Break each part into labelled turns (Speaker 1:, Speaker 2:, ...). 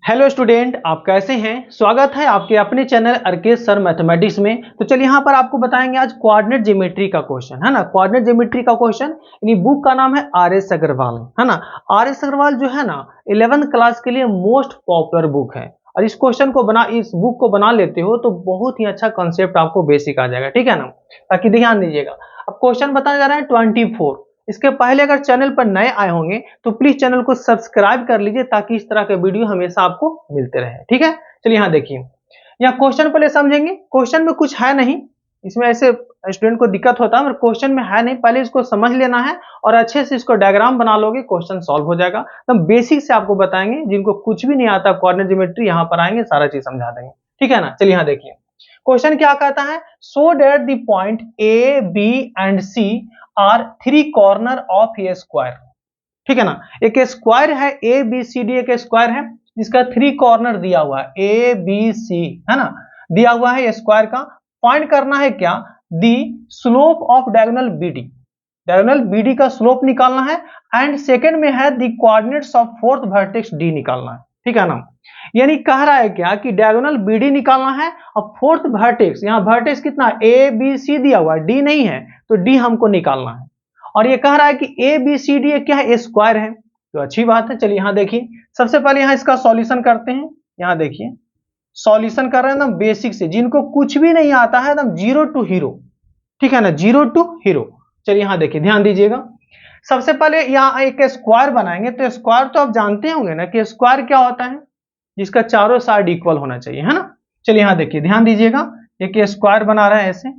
Speaker 1: Hello student, आप कैसे हैं। स्वागत है आपके अपने चैनल आरकेएस सर मैथमेटिक्स में। तो चलिए यहाँ पर आपको बताएंगे आज कोऑर्डिनेट ज्योमेट्री का क्वेश्चन है ना। कोऑर्डिनेट ज्योमेट्री का क्वेश्चन, यानी बुक का नाम है आर.एस. अग्रवाल है ना। आर.एस. अग्रवाल जो है ना 11th क्लास के लिए मोस्ट पॉपुलर बुक है। और इस बुक को बना लेते हो तो बहुत ही अच्छा कॉन्सेप्ट आपको बेसिक आ जाएगा, ठीक है ना। ताकि ध्यान दीजिएगा, अब क्वेश्चन बताने जा रहे हैं 24। इसके पहले अगर चैनल पर नए आए होंगे तो प्लीज चैनल को सब्सक्राइब कर लीजिए ताकि इस तरह के वीडियो हमेशा आपको मिलते रहे, ठीक है। चलिए यहाँ देखिए, यहाँ क्वेश्चन पहले समझेंगे। क्वेश्चन में कुछ है नहीं, इसमें ऐसे स्टूडेंट को दिक्कत होता है, पर क्वेश्चन में है नहीं, पहले इसको समझ लेना है और अच्छे से इसको डायग्राम बना लोगे, क्वेश्चन सॉल्व हो जाएगा। तो हम बेसिक से आपको बताएंगे, जिनको कुछ भी नहीं आता कोऑर्डिनेट ज्योमेट्री यहाँ पर आएंगे सारा चीज समझा देंगे, ठीक है ना। चलिए यहाँ देखिए, क्वेश्चन क्या कहता है, so that the point A B and C are three corner of a square, ठीक है ना। एक स्क्वायर है ए बी सी डी, एक स्क्वायर है जिसका थ्री कॉर्नर दिया हुआ है ए बी सी है ना, दिया हुआ है स्क्वायर का। फाइंड करना है क्या, the slope of diagonal BD, diagonal BD का स्लोप निकालना है। एंड सेकंड में है the coordinates of fourth vertex D निकालना है, ठीक है ना। यानी कह रहा है क्या कि डायगोनल बीडी निकालना है और फोर्थ वर्टेक्स, यहाँ वर्टेक्स कितना ए बी सी दिया हुआ है, डी नहीं है तो डी हमको निकालना है। और ये कह रहा है कि ए बी सी डी क्या है, स्क्वायर है, तो अच्छी बात है। चलिए यहाँ देखिए, सबसे पहले यहाँ इसका सॉल्यूशन करते हैं। यहाँ देखिए सॉल्यूशन कर रहे हैं एकदम बेसिक से, जिनको कुछ भी नहीं आता है एकदम जीरो टू हीरो, ठीक है ना, जीरो टू हीरो। चलिए यहाँ देखिए, ध्यान दीजिएगा। सबसे पहले यहाँ एक स्क्वायर बनाएंगे, तो स्क्वायर तो आप जानते होंगे ना कि स्क्वायर क्या होता है, जिसका चारों साइड इक्वल होना चाहिए, है ना। चलिए यहाँ देखिए, ध्यान दीजिएगा, एक स्क्वायर बना रहा है ऐसे,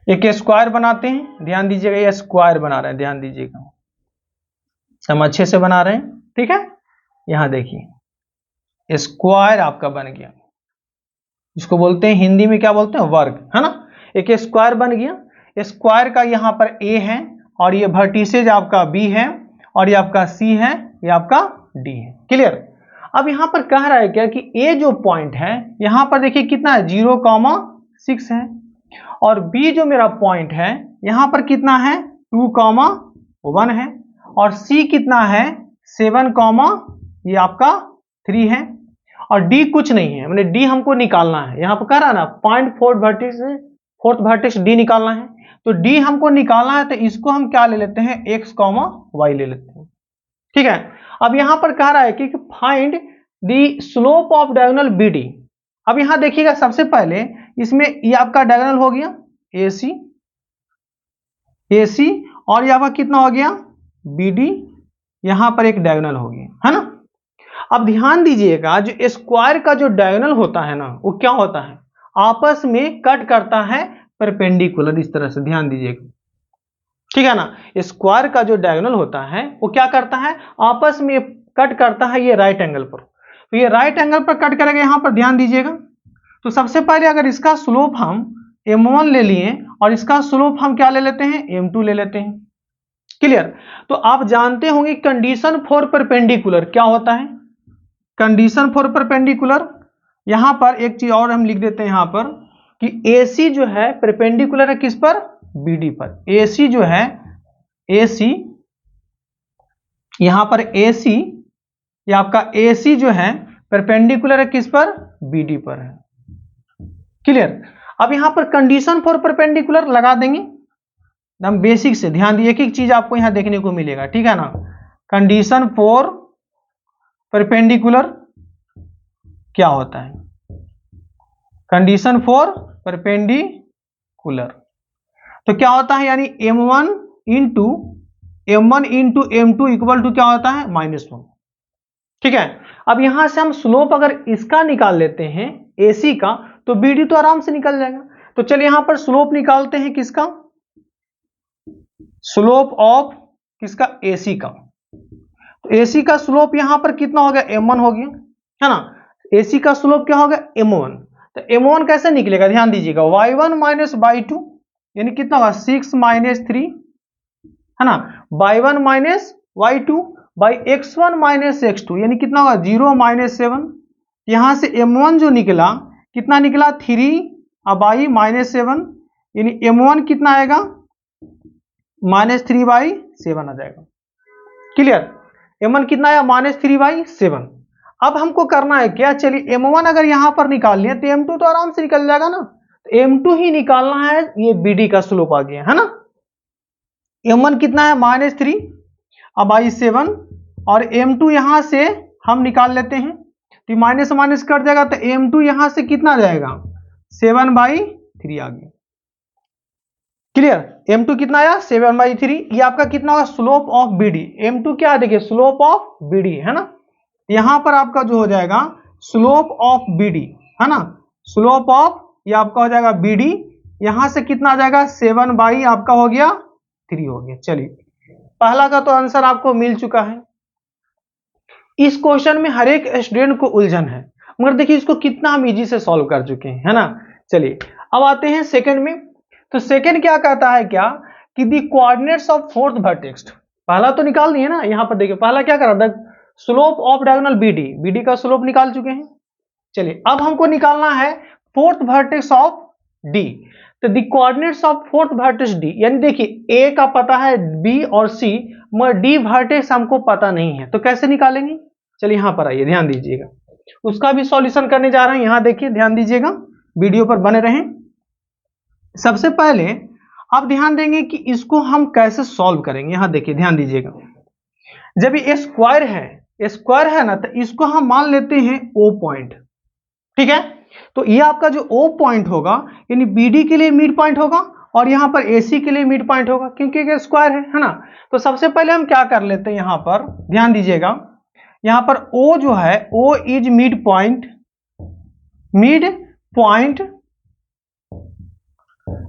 Speaker 1: एक स्क्वायर बनाते हैं, ध्यान दीजिएगा, ये स्क्वायर बना रहे हैं, ध्यान दीजिएगा, हम अच्छे से बना रहे हैं, ठीक है। यहां देखिए स्क्वायर आपका बन गया, इसको बोलते हैं हिंदी में क्या बोलते हैं, वर्ग, है ना। एक स्क्वायर बन गया। स्क्वायर का यहां पर ए है और ये वर्टिसेज आपका बी है और ये आपका सी है, ये आपका डी है, क्लियर। अब यहां पर कह रहा है क्या कि ए जो पॉइंट है यहां पर देखिए कितना है 0,6 है, और बी जो मेरा पॉइंट है यहां पर कितना है 2,1 है, और सी कितना है 7, ये आपका 3 है, और डी कुछ नहीं है, मैंने डी हमको निकालना है। यहां पर कह रहा है ना पॉइंट फोर्थ वर्टेक्स डी निकालना है, तो डी हमको निकालना है, तो इसको हम क्या ले लेते हैं, एक्स वाई ले लेते हैं, ठीक है। अब यहां पर कह रहा है कि find the slope of diagonal BD. अब यहां देखिएगा, सबसे पहले इसमें ये आपका डायगोनल हो गया AC, और ये आपका कितना हो गया BD, यहां पर एक डायगोनल हो गया, है ना। अब ध्यान दीजिएगा, जो स्क्वायर का जो डायगोनल होता है ना, वो क्या होता है, आपस में कट करता है परपेंडिकुलर, इस तरह से ध्यान दीजिएगा, ठीक है ना। स्क्वायर का जो डायगोनल होता है वो क्या करता है, आपस में कट करता है ये राइट एंगल पर, तो ये राइट एंगल पर कट करेगा, यहां पर ध्यान दीजिएगा। तो सबसे पहले अगर इसका स्लोप हम m1 ले लिए और इसका स्लोप हम क्या ले लेते हैं, m2 ले लेते हैं, क्लियर। तो आप जानते होंगे कंडीशन फॉर परपेंडिकुलर क्या होता है, कंडीशन फॉर परपेंडिकुलर, यहां पर एक चीज और हम लिख देते हैं यहां पर कि AC जो है परपेंडिकुलर है किस पर, BD पर। AC जो है AC, यहां पर AC, ये आपका AC जो है परपेंडिकुलर है किस पर, BD पर है, क्लियर। अब यहां पर कंडीशन फॉर परपेंडिकुलर लगा देंगे एकदम बेसिक से, ध्यान दिए, एक एक चीज आपको यहां देखने को मिलेगा, ठीक है ना। कंडीशन फॉर परपेंडिकुलर क्या होता है, कंडीशन फॉर परपेंडिकुलर तो क्या होता है, यानी m1 into m2 equal to क्या होता है -1, ठीक है। अब यहां से हम स्लोप अगर इसका निकाल लेते हैं AC का, तो BD तो आराम से निकल जाएगा। तो चलिए यहां पर स्लोप निकालते हैं किसका, स्लोप ऑफ किसका, AC का। तो AC का स्लोप यहां पर कितना हो गया, m1 हो गया, है ना। AC का स्लोप क्या होगा, m1, तो m1 कैसे निकलेगा, ध्यान दीजिएगा, y1 माइनस y2, यानी कितना होगा 6 माइनस 3, है ना, y1 minus y2 by x1 minus x2, यानी कितना होगा 0 माइनस 7। यहां से m1 जो निकला कितना निकला 3 बाई माइनस 7, यानी m1 कितना आएगा -3/7 आ जाएगा, क्लियर। m1 कितना आया -3/7। अब हमको करना है क्या, चलिए m1 अगर यहां पर निकाल लिया तो m2 तो आराम से निकल जाएगा ना, तो m2 ही निकालना है, ये bd का स्लोप आ गया है ना। m1 कितना है -3, अब आई 7, और m2 यहां से हम निकाल लेते हैं, तो माइनस माइनस कट जाएगा, तो m2 यहां से कितना आ जाएगा 7/3 आ गया। क्लियर, m2 कितना आया 7/3, ये आपका कितना होगा स्लोप ऑफ bd, m2 क्या देखिए स्लोप ऑफ bd है ना, यहां पर आपका जो हो जाएगा स्लोप ऑफ bd है ना, स्लोप ऑफ ये आपका हो जाएगा bd, यहां से कितना आ जाएगा 7/ आपका हो गया 3 हो गया। चलिए पहला का तो आंसर आपको मिल चुका है। इस क्वेश्चन में हर एक स्टूडेंट को उलझन है, मगर देखिए इसको कितना हम इजी से सॉल्व कर चुके हैं है ना। चलिए अब आते हैं सेकंड में, तो सेकंड क्या कहता है क्या कि दी कोऑर्डिनेट्स ऑफ फोर्थ वर्टेक्स, पहला तो निकाल दिए ना, यहां पर देखिए पहला क्या करा था slope of diagonal BD, BD का स्लोप निकाल चुके हैं। चलिए अब हमको निकालना है फोर्थ वर्टेक्स ऑफ डी, तो दी coordinates of fourth vertex D, यानी देखिए ए का पता है बी और सी, मगर डी वर्टेक्स हमको पता नहीं है, तो कैसे निकालेंगे। चलिए यहां पर आइए ध्यान दीजिएगा, उसका भी सॉल्यूशन करने जा रहे हैं, यहां देखिए ध्यान दीजिएगा, वीडियो पर बने रहें। सबसे पहले आप ध्यान देंगे कि इसको हम कैसे सॉल्व करेंगे, यहां देखिए ध्यान दीजिएगा, जब ये स्क्वायर है ना, तो इसको हम मान लेते हैं ओ पॉइंट, ठीक है। तो ये आपका जो ओ पॉइंट होगा यानी बीडी के लिए मिड पॉइंट होगा, और यहां पर एसी के लिए मिड पॉइंट होगा, क्योंकि ये स्क्वायर है ना। तो सबसे पहले हम क्या कर लेते हैं, यहां पर ध्यान दीजिएगा, यहां पर ओ जो है O is mid point,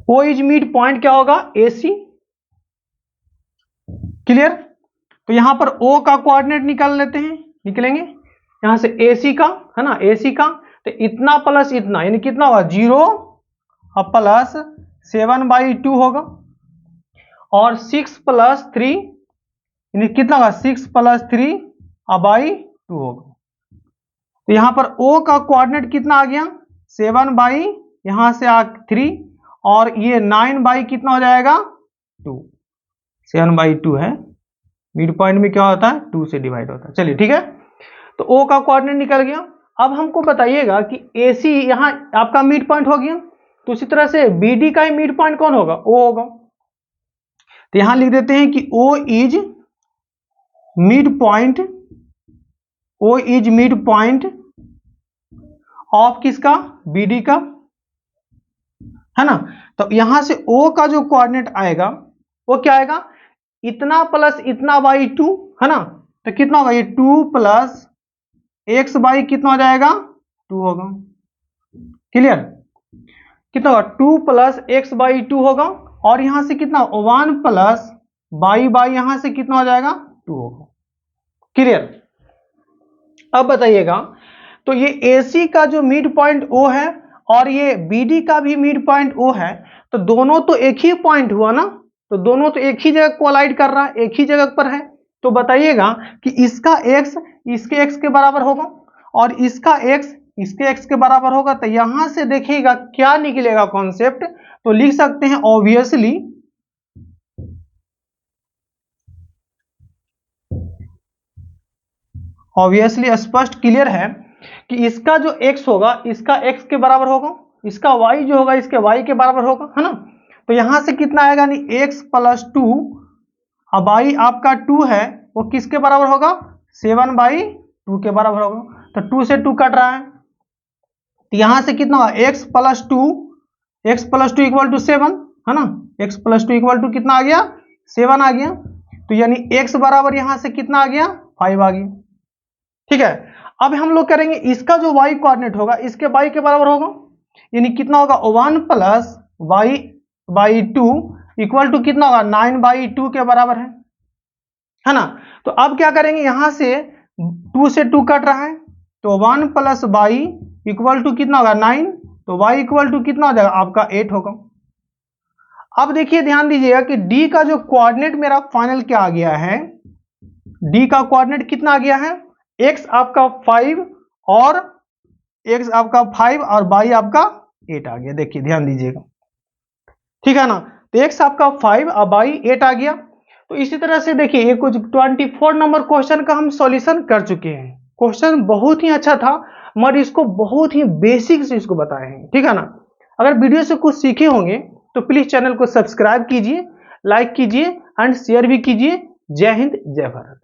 Speaker 1: O is mid point क्या होगा एसी, क्लियर। तो यहां पर ओ का कोऑर्डिनेट निकाल लेते हैं, निकलेंगे यहां से एसी का है ना, एसी का तो इतना प्लस इतना यानी कितना होगा 0 और प्लस 7/2 होगा, और 6 + 3 यानी कितना होगा 6 + 3/2 होगा। तो यहां पर ओ का कोऑर्डिनेट कितना आ गया 7/ यहां से 3, और ये 9/ कितना हो जाएगा 2, 7/2 है, मिड पॉइंट में क्या होता है 2 से डिवाइड होता है। चलिए ठीक है, तो ओ का कोऑर्डिनेट निकल गया। अब हमको बताइएगा कि AC यहां आपका मिड पॉइंट हो गया, तो उसी तरह से BD का ही मिड पॉइंट कौन होगा ओ होगा, तो यहां लिख देते हैं कि O is mid point of किसका BD का, है ना। तो यहां से O का जो कोऑर्डिनेट आएगा वो क्या आएगा इतना प्लस इतना बाई 2 है ना, तो कितना होगा ये 2 + x/ कितना हो जाएगा 2 होगा, क्लियर, कितना होगा 2 + x/2 होगा, और यहां से कितना 1 + y/, यहां से कितना हो जाएगा 2 होगा, क्लियर। अब बताइएगा, तो ये AC का जो मिड पॉइंट O है और ये BD का भी मिड पॉइंट O है, तो दोनों तो एक ही पॉइंट हुआ ना, तो दोनों तो एक ही जगह कोलाइड कर रहा है, एक ही जगह पर है। तो बताइएगा कि इसका x इसके x के बराबर होगा और इसका x इसके x के बराबर होगा, तो यहां से देखिएगा क्या निकलेगा कॉन्सेप्ट, तो लिख सकते हैं ऑब्वियसली स्पष्ट क्लियर है कि इसका जो x होगा इसका x के बराबर होगा, इसका y जो होगा इसके y के बराबर होगा, है ना। तो यहां से कितना आएगा नहीं x + 2, अब y आपका 2 है वो किसके बराबर होगा 7/2 के बराबर होगा, तो 2 से 2 कट रहा है, तो यहां से कितना होगा x + 2 = 7 है ना, x + 2 = कितना आ गया 7 आ गया, तो यानी x बराबर यहां से कितना आ गया 5 आ गया, ठीक है। अब हम लोग करेंगे इसका जो y कोऑर्डिनेट होगा इसके y के बराबर होगा, यानी कितना होगा 1 + y/2 = कितना होगा 9/2 के बराबर है ना। तो अब क्या करेंगे यहां से 2 से 2 कट रहा है, तो 1 + y = कितना होगा 9, तो y = कितना हो जाएगा आपका 8 होगा। अब देखिए ध्यान दीजिएगा कि D का जो कोऑर्डिनेट मेरा फाइनल क्या आ गया है, D का कोऑर्डिनेट कितना आ गया है x आपका 5 और x आपका 5 और y आपका 8 आ गया, देखिए ध्यान दीजिएगा, ठीक है ना। तो x आपका 5 और y 8 आ गया। तो इसी तरह से देखिए ये कुछ 24 नंबर क्वेश्चन का हम सॉल्यूशन कर चुके हैं, क्वेश्चन बहुत ही अच्छा था, मगर इसको बहुत ही बेसिक से इसको बताए हैं, ठीक है ना। अगर वीडियो से कुछ सीखे होंगे तो प्लीज चैनल को सब्सक्राइब कीजिए, लाइक कीजिए एंड शेयर भी कीजिए। जय हिंद, जय भारत।